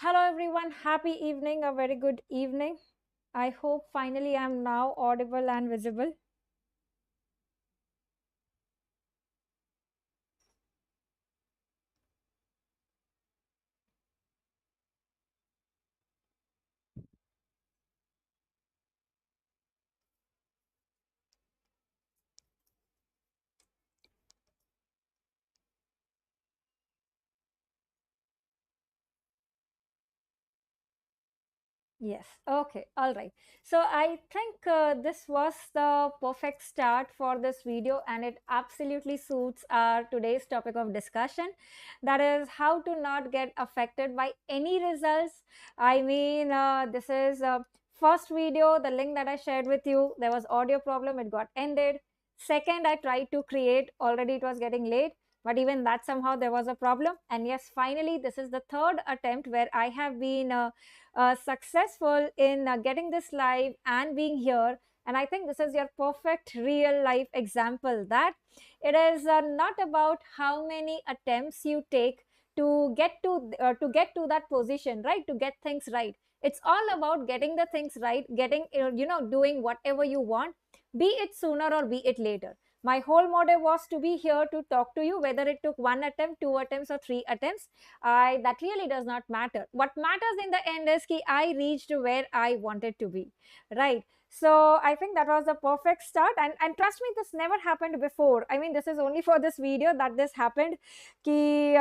Hello everyone, happy evening, a very good evening. I hope finally I'm now audible and visible. Yes, okay, all right. So I think this was the perfect start for this video, and it absolutely suits our today's topic of discussion, that is how to not get affected by any results. This is first video, the link that I shared with you, there was audio problem, it got ended. Second, I tried to create, already it was getting late, but even that somehow there was a problem. And yes, finally, this is the third attempt where I have been successful in getting this live and being here. And I think this is your perfect real life example that it is not about how many attempts you take to get to that position, right, to get things right. It's all about getting the things right, getting doing whatever you want, be it sooner or be it later. My whole motive was to be here to talk to you, whether it took one attempt, two attempts, or three attempts. I That really does not matter. What matters in the end is that I reached where I wanted to be, right? So I think that was the perfect start, and trust me, this never happened before. I mean, this is only for this video that this happened. कि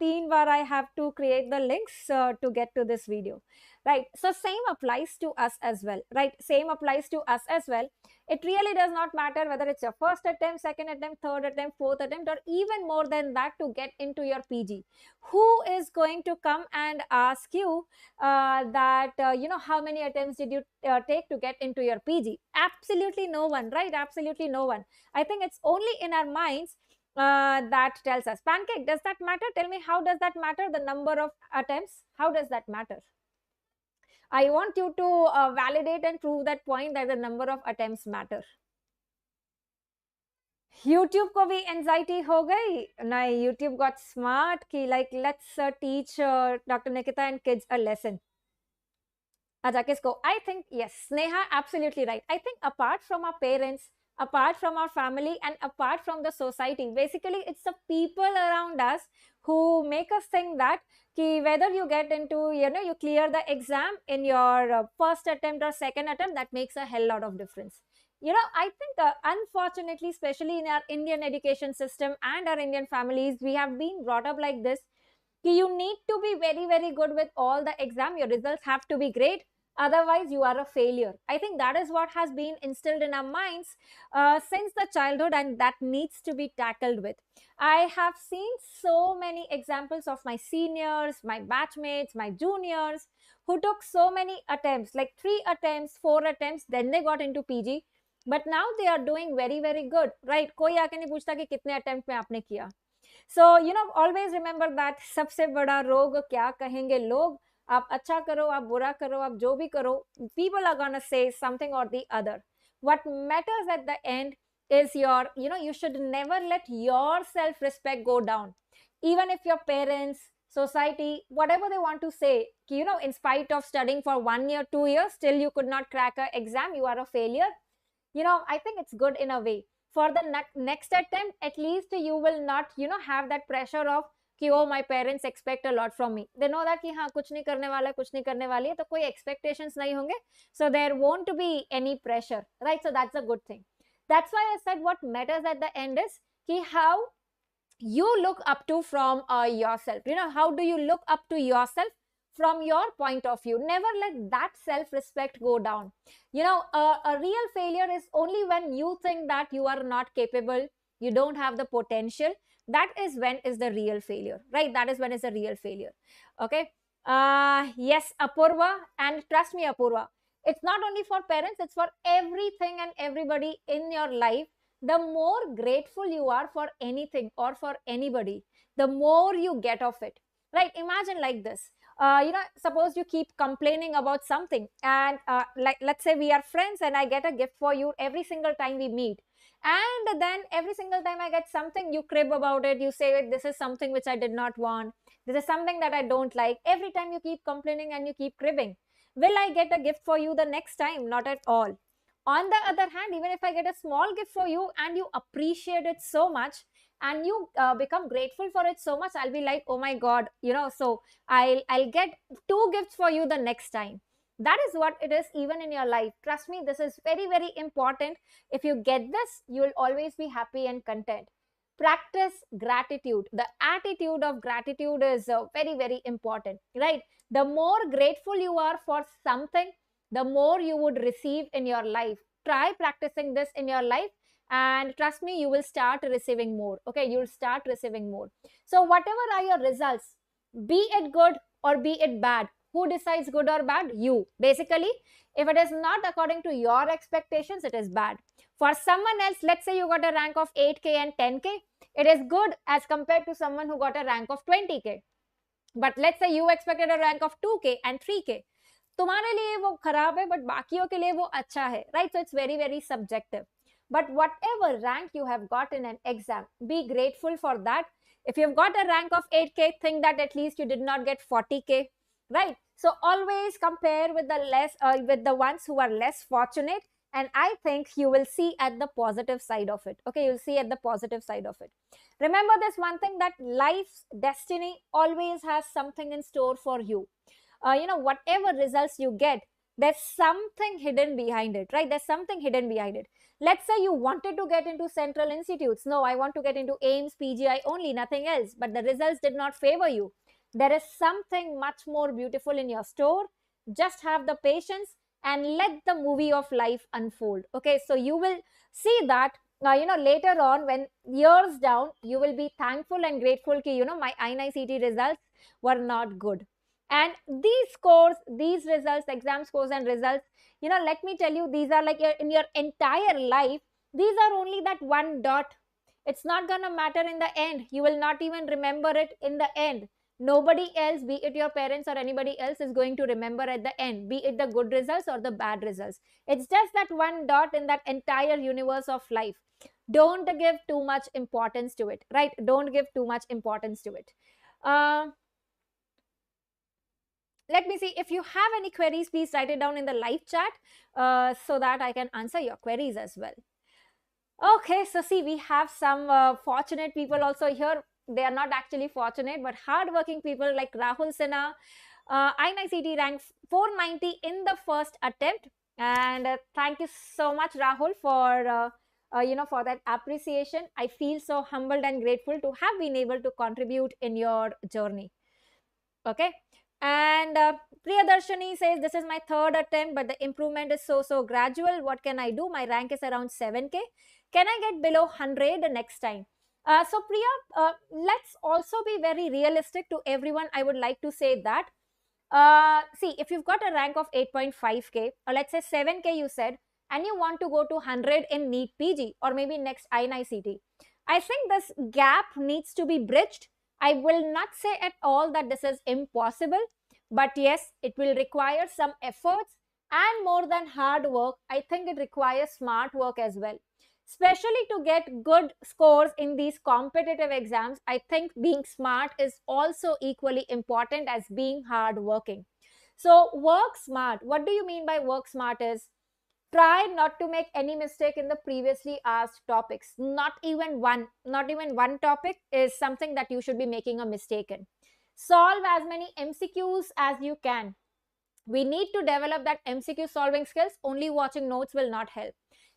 तीन बार I have to create the links to get to this video, right? So same applies to us as well, right? Same applies to us as well. It really does not matter whether it's your first attempt, second attempt, third attempt, fourth attempt, or even more than that to get into your PG. Who is going to come and ask you how many attempts did you take to get into your PG? Absolutely no one, right? Absolutely no one. I think it's only in our minds that tells us. Pancake, does that matter? Tell me, how does that matter? The number of attempts, how does that matter? I want you to validate and prove that point that the number of attempts matter. YouTube को भी anxiety हो गई नहीं. YouTube got smart कि like let's teach Dr. Nikita and kids a lesson. Acha, kisko? I think yes, Sneha, absolutely right. I think apart from our parents, apart from our family, and apart from the society, basically it's the people around us who make us think that whether you get into, you clear the exam in your first attempt or second attempt, that makes a hell lot of difference. I think unfortunately, especially in our Indian education system and our Indian families, we have been brought up like this. You need to be very, very good with all the exam. Your results have to be great. Otherwise, you are a failure. I think that is what has been instilled in our minds since the childhood, and that needs to be tackled with. I have seen so many examples of my seniors, my batchmates, my juniors who took so many attempts, like 3 attempts, 4 attempts, then they got into PG. But now they are doing very, very good, right? कोई आके नहीं पूछता कि कितने attempt में आपने किया. So always remember that सबसे बड़ा रोग क्या कहेंगे लोग. आप अच्छा करो, आप बुरा करो, आप जो भी करो, people are gonna say something or the other. What matters at the end is you should never let your self-respect go down. Even if your parents, society, whatever they want to say, in spite of studying for 1 year, 2 years, still you could not crack an exam, you are a failure. I think it's good in a way. For the next attempt, at least you will not, have that pressure of कि oh, my parents expect a lot from me. They know that कि हाँ कुछ नहीं करने वाला है, कुछ नहीं करने वाली है, तो कोई expectations नहीं होंगे. So there won't be any pressure, right? So that's a good thing. That's why I said what matters at the end is कि how you look up to from yourself. How do you look up to yourself from your point of view? Never let that self-respect go down. A real failure is only when you think that you are not capable, you don't have the potential. That is when is the real failure, right? That is when is the real failure. Okay. Yes, Apurva, and trust me, Apurva, it's not only for parents, it's for everything and everybody in your life. The more grateful you are for anything or for anybody, the more you get of it, right? Imagine like this. Suppose you keep complaining about something, and like let's say we are friends and I get a gift for you every single time we meet, and then every single time I get something, you crib about it, you say this is something which I did not want, This is something that I don't like. Every time you keep complaining and you keep cribbing. Will I get a gift for you the next time? Not at all. On the other hand, even if I get a small gift for you and you appreciate it so much, and you become grateful for it so much, I'll be like, oh my god, so I'll get two gifts for you the next time. That is what it is even in your life. Trust me, this is very, very important. If you get this, you will always be happy and content. Practice gratitude. The attitude of gratitude is very, very important, right? The more grateful you are for something, the more you would receive in your life. Try practicing this in your life, and trust me, you will start receiving more. Okay, you'll start receiving more. So whatever are your results, be it good or be it bad, who decides good or bad? You. Basically, if it is not according to your expectations, it is bad. For someone else, let's say you got a rank of 8K and 10K, it is good as compared to someone who got a rank of 20K. But let's say you expected a rank of 2K and 3K. तुम्हारे लिए वो खराब है, but बाकियों के लिए वो अच्छा है, right? So it's very, very subjective. But whatever rank you have got in an exam, be grateful for that. If you've got a rank of 8K, think that at least you did not get 40K, right? So always compare with with the ones who are less fortunate, and I think you will see at the positive side of it. Okay, you'll see at the positive side of it. Remember this one thing, that life's destiny always has something in store for you. Whatever results you get, there's something hidden behind it, right? There's something hidden behind it. Let's say you wanted to get into central institutes. No, I want to get into AIIMS PGI only, nothing else. But the results did not favor you. There is something much more beautiful in your store. Just have the patience and let the movie of life unfold. Okay, so you will see that later on, when years down, you will be thankful and grateful ki, my INICT results were not good. And these scores, these results, exam scores and results, let me tell you, these are like in your entire life, these are only that one dot. It's not gonna matter in the end. You will not even remember it in the end. Nobody else, be it your parents or anybody else, is going to remember at the end, be it the good results or the bad results. It's just that one dot in that entire universe of life. Don't give too much importance to it, right? Don't give too much importance to it. Let me see, if you have any queries, please write it down in the live chat so that I can answer your queries as well. Okay, so see, we have some fortunate people also here. They are not actually fortunate, but hardworking people like Rahul Sinha. INICT ranked 490 in the first attempt. And thank you so much, Rahul, for for that appreciation. I feel so humbled and grateful to have been able to contribute in your journey. Okay. And Priyadarshini says, this is my third attempt, but the improvement is so gradual. What can I do? My rank is around 7K. Can I get below 100 the next time? So Priya, let's also be very realistic to everyone. I would like to say that, see, if you've got a rank of 8.5K, or let's say 7K you said, and you want to go to 100 in NEET PG or maybe next INICT, I think this gap needs to be bridged. I will not say at all that this is impossible, but yes, it will require some efforts, and more than hard work, I think it requires smart work as well. Especially to get good scores in these competitive exams, I think being smart is also equally important as being hardworking. So work smart. What do you mean by work smart is, try not to make any mistake in the previously asked topics. Not even one topic is something that you should be making a mistake in. Solve as many MCQs as you can. We need to develop that MCQ solving skills. Only watching notes will not help.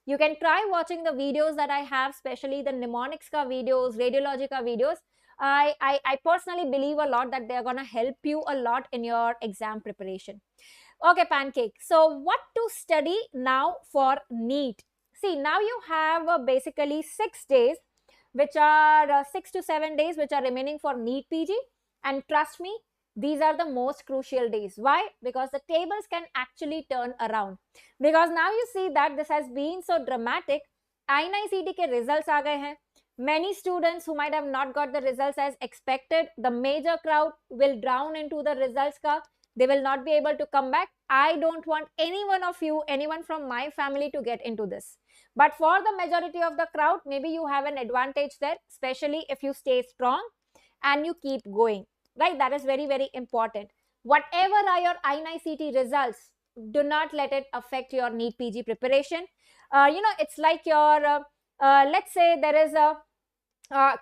You can try watching the videos that I have, especially the Mnemonics ka videos, Radiologist ka videos. I personally believe a lot that they're going to help you a lot in your exam preparation. Okay, Pancake. So what to study now for NEET? See, now you have basically 6 days, which are 6 to 7 days, which are remaining for NEET PG. And trust me, these are the most crucial days. Why? Because the tables can actually turn around. Because now you see that this has been so dramatic. INICT ke results aa gaye hain. Many students who might have not got the results as expected, the major crowd will drown into the results ka. They will not be able to come back. I don't want any one of you, anyone from my family to get into this. But for the majority of the crowd, maybe you have an advantage there, especially if you stay strong and you keep going. right? That is very, very important. Whatever are your INICT results, do not let it affect your NEET PG preparation. It's like your, let's say there is a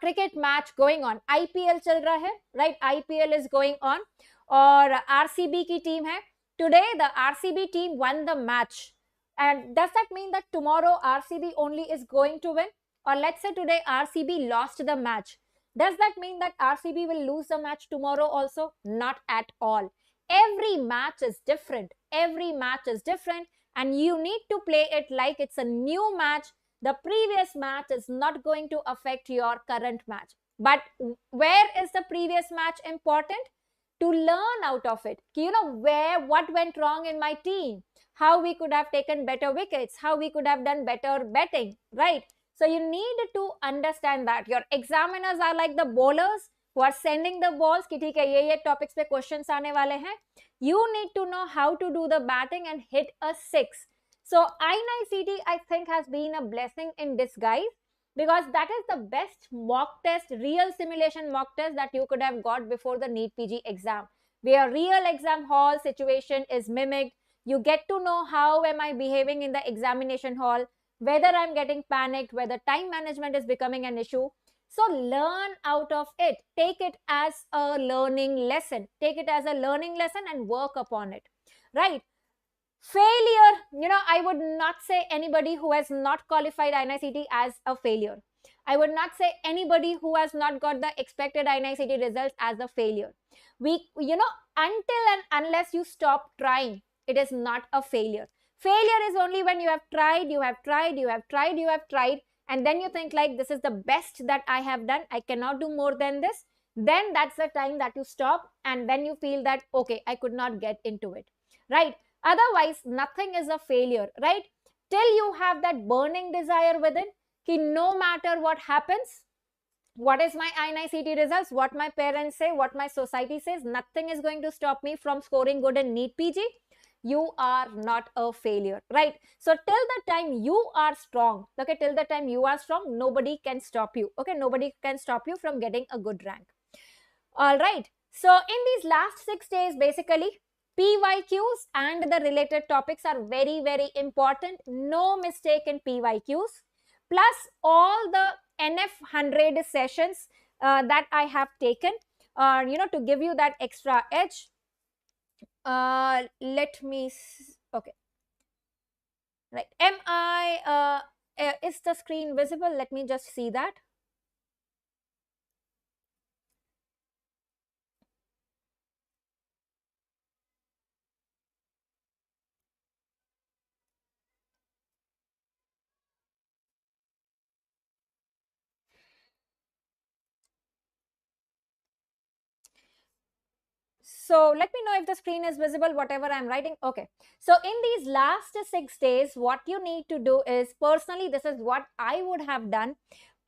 cricket match going on, IPL चल रहा है, right? IPL is going on, और RCB की team है. Today the RCB team won the match, and does that mean that tomorrow RCB only is going to win? Or let's say today RCB lost the match, does that mean that RCB will lose the match tomorrow also? Not at all. Every match is different. Every match is different, and you need to play it like it's a new match. The previous match is not going to affect your current match. But where is the previous match important? To learn out of it. What went wrong in my team, how we could have taken better wickets, how we could have done better betting, right? So you need to understand that. Your examiners are like the bowlers who are sending the balls कि ठीक है ये topics पे questions आने वाले हैं. You need to know how to do the batting and hit a six. So INICT, I think, has been a blessing in disguise, because that is the best mock test, real simulation mock test that you could have got before the NEET PG exam, where real exam hall situation is mimicked. You get to know how am I behaving in the examination hall, whether I'm getting panicked, whether time management is becoming an issue. So learn out of it. Take it as a learning lesson. Take it as a learning lesson and work upon it, right? Failure, I would not say anybody who has not qualified INICT as a failure. I would not say anybody who has not got the expected INICT results as a failure. Until and unless you stop trying, it is not a failure. Failure is only when you have tried, and then you think like, this is the best that I have done, I cannot do more than this. Then that's the time that you stop, and then you feel that, okay, I could not get into it, right? Otherwise, nothing is a failure, right? Till you have that burning desire within, कि no matter what happens, what is my INICT results, what my parents say, what my society says, nothing is going to stop me from scoring good in NEET PG. You are not a failure, right? So till the time you are strong, okay, till the time you are strong, nobody can stop you, okay? Nobody can stop you from getting a good rank. All right. So in these last 6 days, basically, PYQs and the related topics are very, very important. No mistake in PYQs. Plus all the NF100 sessions that I have taken, to give you that extra edge. Let me, okay. Right. Is the screen visible? Let me just see that. So let me know if the screen is visible, whatever I'm writing. Okay. So in these last 6 days, what you need to do is, personally, this is what I would have done.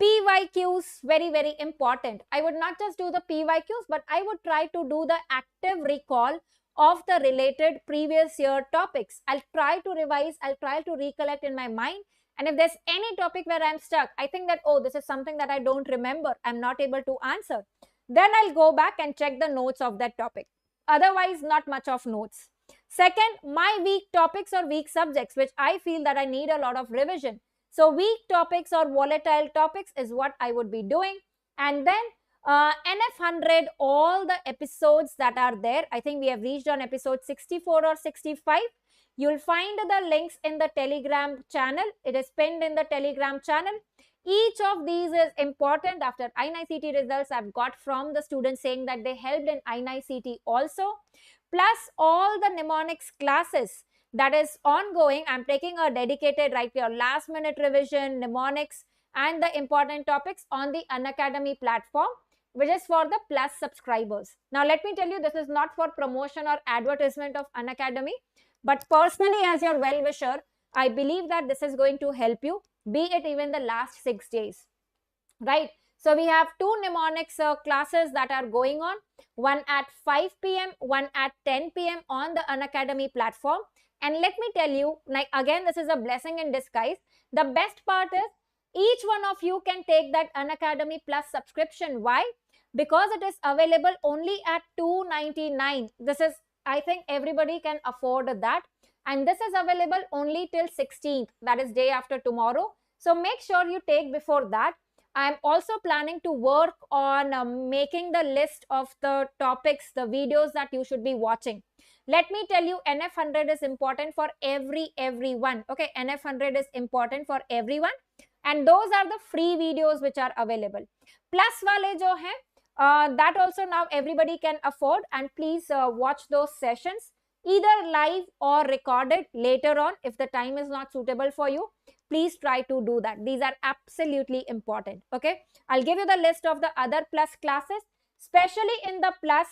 PYQs, very, very important. I would not just do the PYQs, but I would try to do the active recall of the related previous year topics. I'll try to revise, I'll try to recollect in my mind. And if there's any topic where I'm stuck, I think that, oh, this is something that I don't remember, I'm not able to answer, then I'll go back and check the notes of that topic. Otherwise, not much of notes. Second, my weak topics or weak subjects, which I feel that I need a lot of revision. So weak topics or volatile topics is what I would be doing. And then NF100, all the episodes that are there, I think we have reached on episode 64 or 65. You'll find the links in the Telegram channel. It is pinned in the Telegram channel. Each of these is important. After INICT results, I've got from the students saying that they helped in INICT also. Plus all the mnemonics classes that is ongoing. I'm taking a dedicated, right, your last minute revision, mnemonics, and the important topics on the Unacademy platform, which is for the Plus subscribers. Now, let me tell you, this is not for promotion or advertisement of Unacademy, but personally, as your well-wisher, I believe that this is going to help you, be it even the last 6 days, right? So we have 2 mnemonics classes that are going on, one at 5 p.m., one at 10 p.m. on the Unacademy platform. And let me tell you, like, again, this is a blessing in disguise. The best part is each one of you can take that Unacademy Plus subscription. Why? because it is available only at 299. This is, I think everybody can afford that, and this is available only till 16th, that is day after tomorrow. So make sure you take before that. I'm also planning to work on making the list of the topics, the videos that you should be watching. Let me tell you, NF100 is important for everyone. Okay, NF100 is important for everyone, and those are the free videos which are available. Plus wale jo hai, that also now everybody can afford, and please watch those sessions either live or recorded later on. If the time is not suitable for you, please try to do that. These are absolutely important. Okay, I'll give you the list of the other plus classes. Especially in the plus,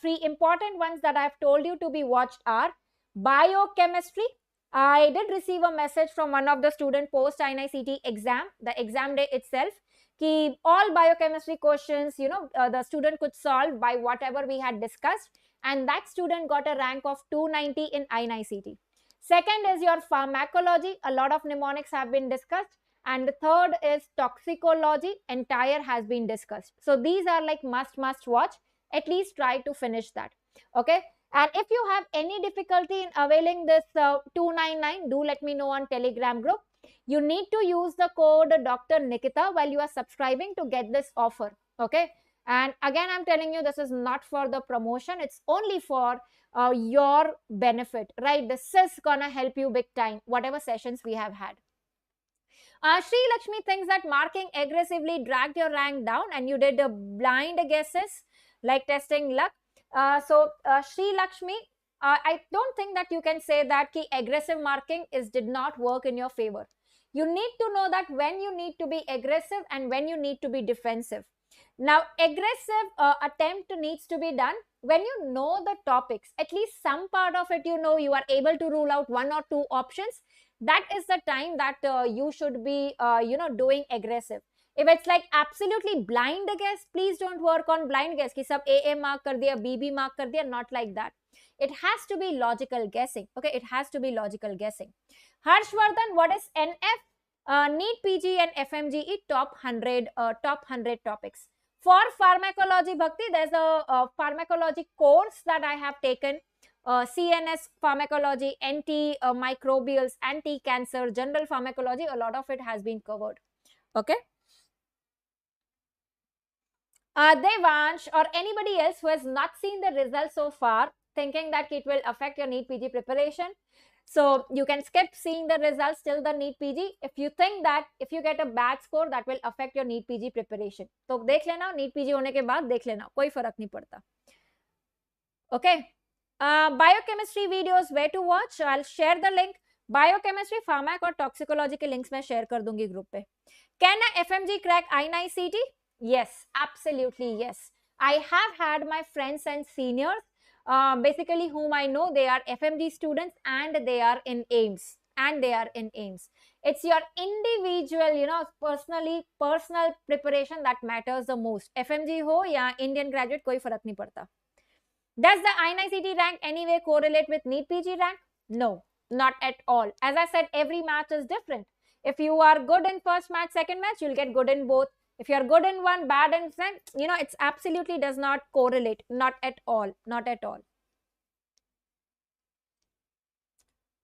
three important ones that I've told you to be watched are biochemistry. I did receive a message from one of the student post NICT exam, the exam day itself, ki all biochemistry questions, the student could solve by whatever we had discussed, and that student got a rank of 290 in NICT. Second is your pharmacology. A lot of mnemonics have been discussed. And the third is toxicology. Entire has been discussed. So these are like must watch. At least try to finish that. Okay. And if you have any difficulty in availing this 299, do let me know on Telegram group. You need to use the code Dr. Nikita while you are subscribing to get this offer. Okay. And again, I'm telling you, this is not for the promotion. It's only for your benefit, right? This is gonna help you big time, whatever sessions we have had. Sri Lakshmi thinks that marking aggressively dragged your rank down and you did blind guesses like testing luck. So Sri Lakshmi, I don't think that you can say that ki aggressive marking did not work in your favor. You need to know that when you need to be aggressive and when you need to be defensive. Now, aggressive attempt needs to be done when you know the topics, at least some part of it, you are able to rule out one or two options. That is the time that you should be, doing aggressive. If it's like absolutely blind guess, please don't work on blind guess. Ki sab AA mark kar diya, BB mark kar diya, not like that. It has to be logical guessing. Okay, it has to be logical guessing. Harshvardhan, what is NF? NEET PG and FMGE top 100 topics. For pharmacology, Bhakti, there's a pharmacology course that I have taken. CNS pharmacology, antimicrobials, anti-cancer, general pharmacology, a lot of it has been covered. Okay. Devansh or anybody else who has not seen the results so far, thinking that it will affect your NEET PG preparation, so you can skip seeing the results till the NEET PG. If you think that if you get a bad score, that will affect your NEET PG preparation, तो देख लेना, NEET PG होने के बाद देख लेना, कोई फर्क नहीं पड़ता. Okay. Biochemistry videos, where to watch? I'll share the link. Biochemistry, pharmac और toxicology के links मैं share कर दूंगी group पे. Can a FMG crack NICT? Yes, absolutely yes. I have had my friends and seniors, basically whom I know, they are FMG students and they are in AIIMS. It's your individual, personal preparation that matters the most. FMG ho ya Indian graduate, koi farak nahi padta. Does the NICT rank anyway correlate with NEET PG rank? No, not at all. As I said, every match is different. If you are good in first match, second match, you'll get good in both. If you're good in one, bad in second, it's absolutely does not correlate. Not at all. Not at all.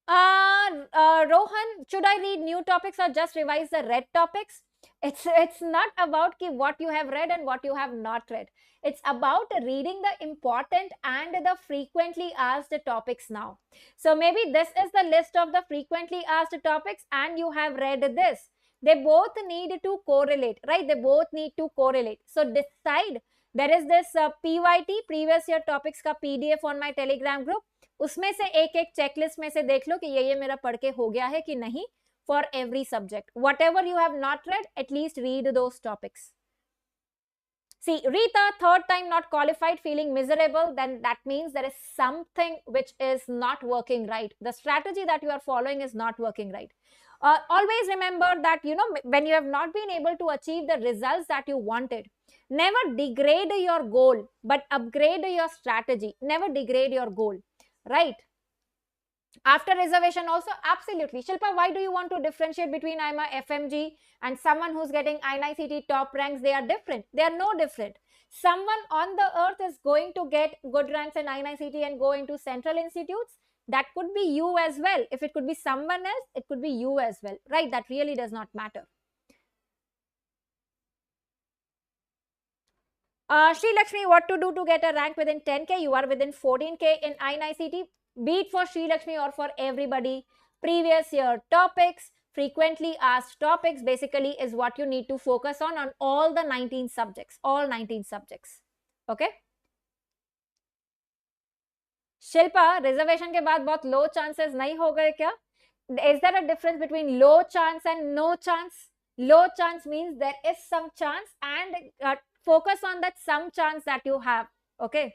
Rohan, should I read new topics or just revise the read topics? It's not about what you have read and what you have not read. It's about reading the important and the frequently asked topics now. So maybe this is the list of the frequently asked topics and you have read this. They both need to correlate, right? They both need to correlate. So decide. There is this PYT, previous year topics का PDF on my Telegram group. उसमें से एक checklist में से देख लो कि ये मेरा पढ़ के हो गया है कि नहीं. For every subject, whatever you have not read, at least read those topics. See, Rita, third time not qualified, feeling miserable, then that means there is something which is not working right. The strategy that you are following is not working right. Always remember that, when you have not been able to achieve the results that you wanted, never degrade your goal, but upgrade your strategy. Never degrade your goal, right? After reservation also, absolutely. Shilpa, why do you want to differentiate between I'm a FMG and someone who's getting NICT top ranks? They are different. They are no different. Someone on the earth is going to get good ranks in INICT and go into central institutes. That could be you as well. If it could be someone else, it could be you as well, right? That really does not matter. Sri Lakshmi, what to do to get a rank within 10K? You are within 14K in INICT. Be it for Sri Lakshmi or for everybody, previous year topics, frequently asked topics basically is what you need to focus on all the 19 subjects, all 19 subjects. Okay? Shilpa, reservation के बाद बहुत लो chances नहीं हो गए क्या? Is there a difference between low chance and no chance? Low chance means there is some chance, and focus on that some chance that you have. Okay.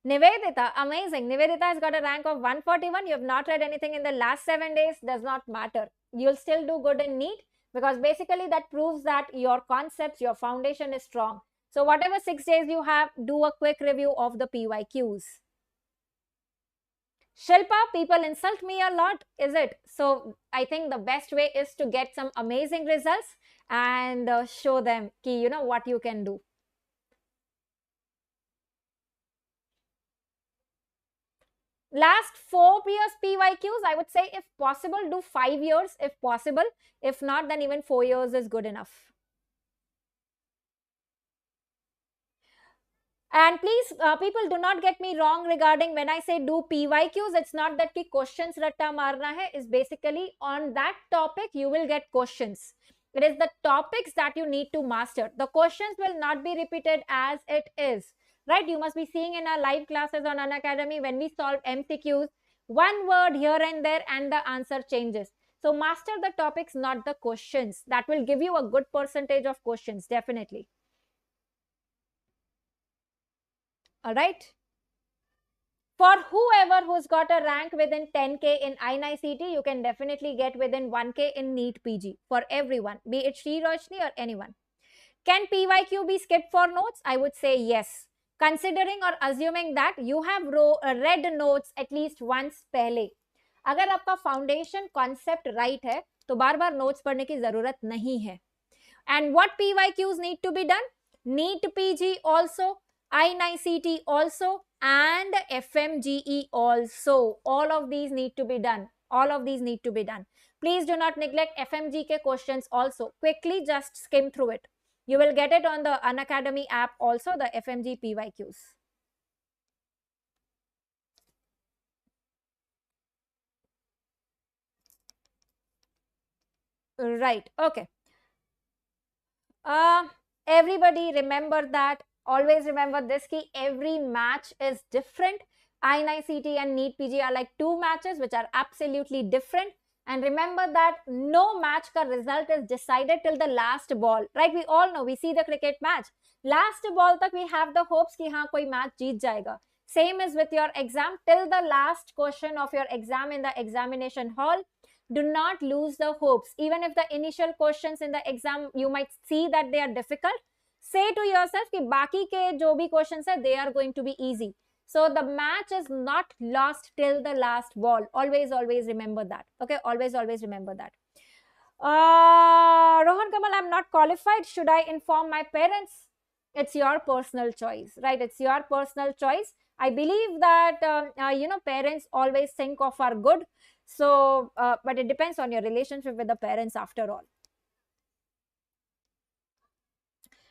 Nivedita, amazing. Nivedita has got a rank of 141. You have not read anything in the last 7 days. Does not matter. You'll still do good in NEET, because basically that proves that your concepts, your foundation is strong. So whatever 6 days you have, do a quick review of the PYQs. Shilpa, people insult me a lot, is it? So I think the best way is to get some amazing results and show them ki, you know, what you can do. Last 4 years PYQs, I would say if possible, do 5 years if possible. If not, then even 4 years is good enough. And please, people, do not get me wrong regarding when I say do PYQs. It's not that ki questions ratta marna hai. Is basically on that topic you will get questions. It is the topics that you need to master. The questions will not be repeated as it is. Right? You must be seeing in our live classes on Unacademy when we solve MCQs, one word here and there and the answer changes. So master the topics, not the questions. That will give you a good percentage of questions, definitely. All right. For whoever who's got a rank within 10K in INICT, you can definitely get within 1K in NEET PG for everyone, be it Sri Roshni or anyone. Can PYQ be skipped for notes? I would say yes. Considering or assuming that you have read notes at least once पहले. अगर आपका foundation concept right है, तो बार बार notes पढ़ने की जरूरत नहीं है. And what PYQs need to be done? NEET PG also, INICT also, and FMGE also. All of these need to be done. All of these need to be done. Please do not neglect FMGK questions also. Quickly just skim through it. You will get it on the Unacademy app also, the FMG PYQs. Right. Okay. Everybody remember that. Always remember this key. Every match is different. INICT and NEET PG are like two matches which are absolutely different. And remember that no match ka result is decided till the last ball. Right? We all know. We see the cricket match. Last ball tak we have the hopes ki haan koi match jeet jayega. Same is with your exam. Till the last question of your exam in the examination hall, do not lose the hopes. Even if the initial questions in the exam, you might see that they are difficult, say to yourself कि बाकी के जो भी questions है, they are going to be easy. So the match is not lost till the last ball. Always, always remember that. Okay, always, always remember that. Rohan Kamal, I'm not qualified. Should I inform my parents? It's your personal choice, right? It's your personal choice. I believe that, parents always think of our good. So, but it depends on your relationship with the parents after all.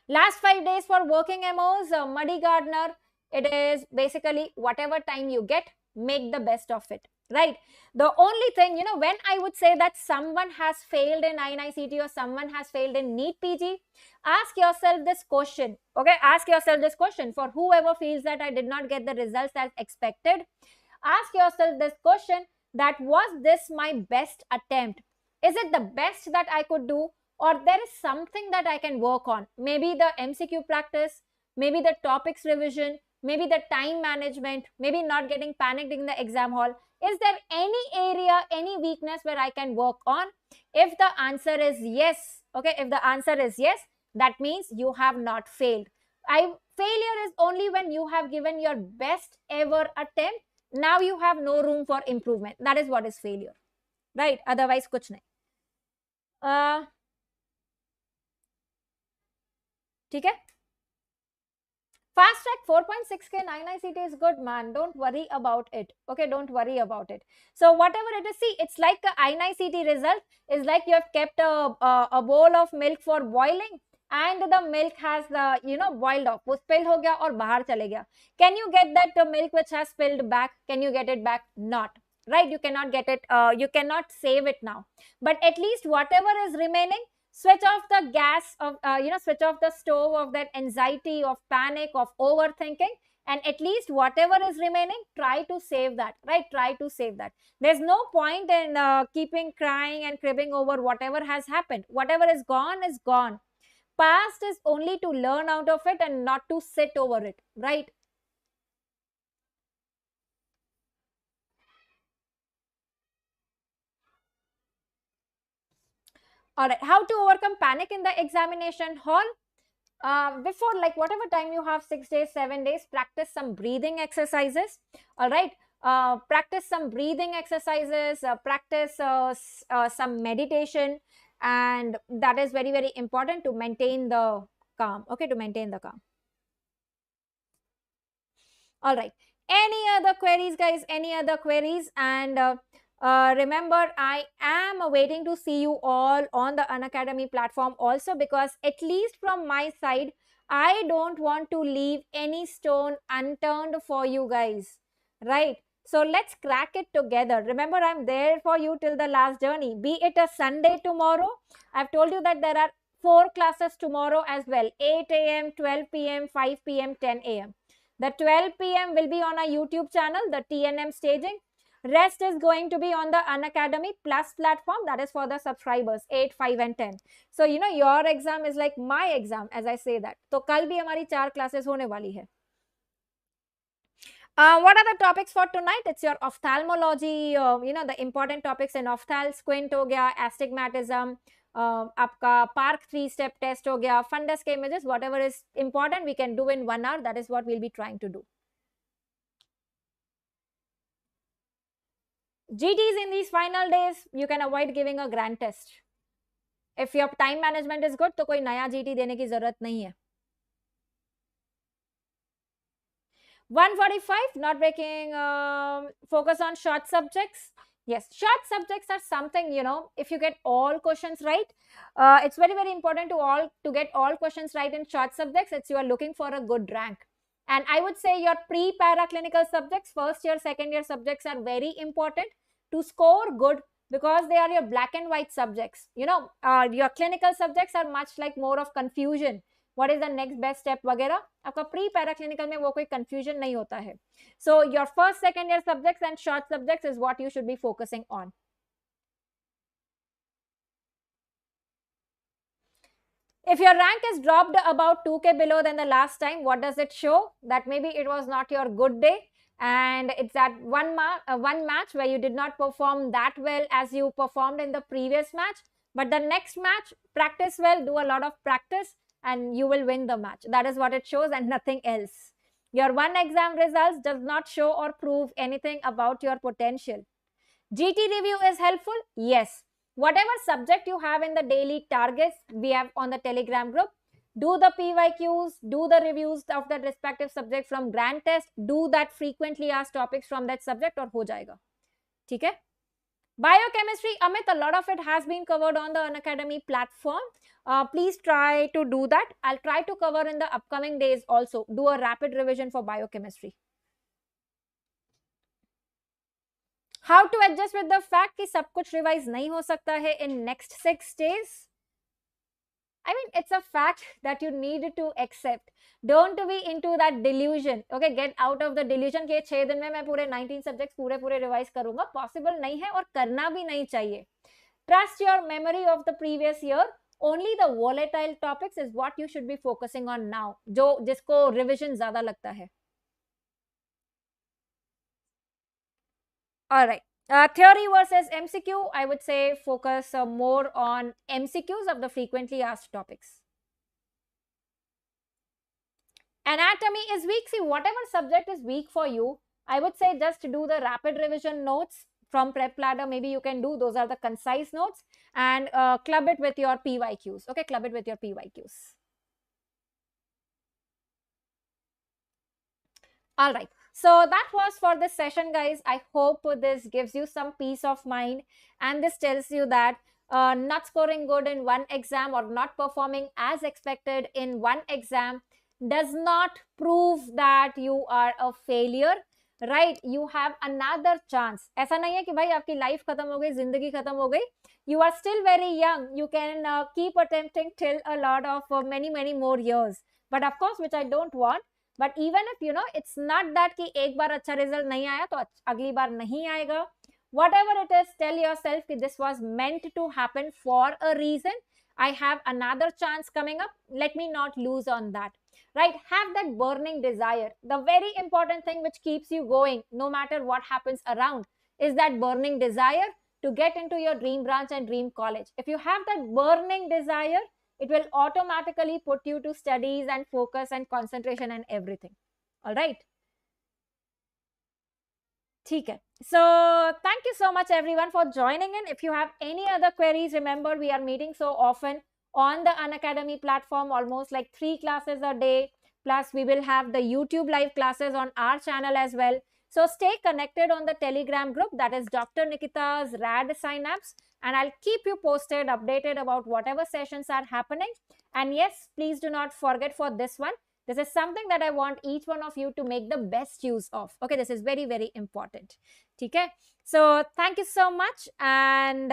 Last 5 days for working MOs, Muddy Gardener, it is basically whatever time you get, make the best of it, right? The only thing, when I would say that someone has failed in INICT or someone has failed in NEET PG, ask yourself this question, okay? Ask yourself this question for whoever feels that I did not get the results as expected. Ask yourself this question, that was this my best attempt? Is it the best that I could do? Or there is something that I can work on? Maybe the MCQ practice, maybe the topics revision, maybe the time management, maybe not getting panicked in the exam hall. Is there any area, any weakness where I can work on? If the answer is yes, okay, if the answer is yes, that means you have not failed. Failure is only when you have given your best ever attempt. Now you have no room for improvement. That is what is failure, right? Otherwise, kuch nahi. ठीक है. Fast track 4.6K 9ICT is good, man. Don't worry about it. Okay, don't worry about it. So whatever it is, see, it's like the ICT result is like you have kept a bowl of milk for boiling, and the milk has the boiled off. वो spill हो गया और बाहर चले गया. Can you get that milk which has spilled back? Can you get it back? Not. Right? You cannot get it. You cannot save it now. But at least whatever is remaining, switch off the gas of switch off the stove of that anxiety, of panic, of overthinking, and at least whatever is remaining, try to save that. Right? Try to save that. There's no point in keeping crying and cribbing over whatever has happened. Whatever is gone is gone. Past is only to learn out of it and not to sit over it. Right? All right, how to overcome panic in the examination hall? Before, like whatever time you have, 6 days, 7 days, practice some breathing exercises. All right, practice some breathing exercises, practice some meditation, and that is very, very important to maintain the calm. Okay, to maintain the calm. All right, any other queries, guys? Any other queries? And remember, I am waiting to see you all on the Unacademy platform also, because at least from my side, I don't want to leave any stone unturned for you guys, right? So let's crack it together. Remember, I'm there for you till the last journey. Be it a Sunday tomorrow, I've told you that there are 4 classes tomorrow as well, 8 a.m., 12 p.m., 5 p.m., 10 a.m. The 12 p.m. will be on our YouTube channel, the TNM staging. Rest is going to be on the Unacademy Plus platform, that is for the subscribers, 8, 5 and 10. So, your exam is like my exam, as I say that. So, kal bhi hamari 4 classes hone wali hai. What are the topics for tonight? It's your ophthalmology, the important topics in ophthalm, squint ho gaya, astigmatism, आपका park 3 step test हो गया, funds के images, whatever is important we can do in 1 hour. That is what we'll be trying to do. GTs in these final days, you can avoid giving a grand test. If your time management is good, तो कोई नया GT देने की जरूरत नहीं है. 145, not breaking, focus on short subjects. Yes, short subjects are something, if you get all questions right, it's very, very important to get all questions right in short subjects. You are looking for a good rank. And I would say your pre-paraclinical subjects, first year, second year subjects are very important to score good, because they are your black and white subjects. Your clinical subjects are much like more of confusion. What is the next best step वगैरह. आपका pre paraclinical में वो कोई confusion नहीं होता है. So your first, second year subjects and short subjects is what you should be focusing on. If your rank is dropped about 2K below than the last time, what does it show? That maybe it was not your good day, and it's that one match where you did not perform that well as you performed in the previous match. But the next match, practice well, do a lot of practice, and you will win the match. That is what it shows and nothing else. Your one exam results does not show or prove anything about your potential. GT review is helpful? Yes. Whatever subject you have in the daily targets, we have on the Telegram group. Do the PYQs, do the reviews of the respective subject from grand test, do that frequently asked topics from that subject, और हो जाएगा. ठीक है? Biochemistry, Amit, a lot of it has been covered on the Unacademy platform. Please try to do that. I'll try to cover in the upcoming days also. Do a rapid revision for biochemistry. How to adjust with the fact कि सब कुछ revise नहीं हो सकता है in next 6 days? I mean, it's a fact that you need to accept. Don't be into that delusion. Okay, get out of the delusion कि 6 दिन में मैं पूरे 19 subjects पूरे revise करूंगा. Possible नहीं है और करना भी नहीं चाहिए. Trust your memory of the previous year. Only the volatile topics is what you should be focusing on now. जिसको revision ज़्यादा लगता है. All right. Theory versus MCQ, I would say focus more on MCQs of the frequently asked topics. Anatomy is weak. See, whatever subject is weak for you, I would say just do the rapid revision notes from Prep Ladder. Maybe you can do, those are the concise notes, and club it with your PYQs. Okay, club it with your PYQs. All right. So that was for this session, guys. I hope this gives you some peace of mind, and this tells you that not scoring good in one exam or not performing as expected in one exam does not prove that you are a failure. Right? You have another chance. ऐसा नहीं है कि भाई आपकी life खत्म हो गई, जिंदगी खत्म हो गई. You are still very young. You can keep attempting till a lot of many more years. But of course, which I don't want. But even if you know it's not that कि एक बार अच्छा result नहीं आया तो अगली बार नहीं आएगा. Whatever it is, tell yourself कि this was meant to happen for a reason. I have another chance coming up. Let me not lose on that. Right? Have that burning desire. The very important thing which keeps you going, no matter what happens around, is that burning desire to get into your dream branch and dream college. If you have that burning desire, it will automatically put you to studies and focus and concentration and everything. All right. Okay. So thank you so much everyone for joining in. If you have any other queries, remember we are meeting so often on the Unacademy platform, almost like 3 classes a day. Plus we will have the YouTube live classes on our channel as well. So stay connected on the Telegram group, that is Dr. Nikita's Radsynapse, and I'll keep you posted, updated about whatever sessions are happening. And yes, please do not forget for this one. This is something that I want each one of you to make the best use of. Okay, this is very important. Okay, so thank you so much. And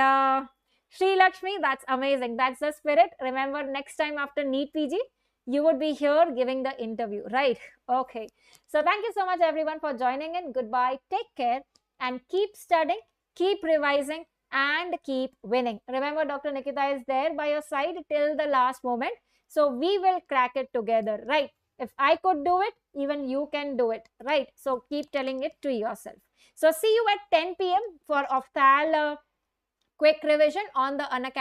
Sri Lakshmi, that's amazing. That's the spirit. Remember, next time after NEET PG, you would be here giving the interview, right? Okay. So thank you so much everyone for joining in. Goodbye. Take care and keep studying, keep revising, and keep winning. Remember, Dr. Nikita is there by your side till the last moment. So we will crack it together, right? If I could do it, even you can do it, right? So keep telling it to yourself. So see you at 10 p.m. for Opthal quick revision on the Unacademy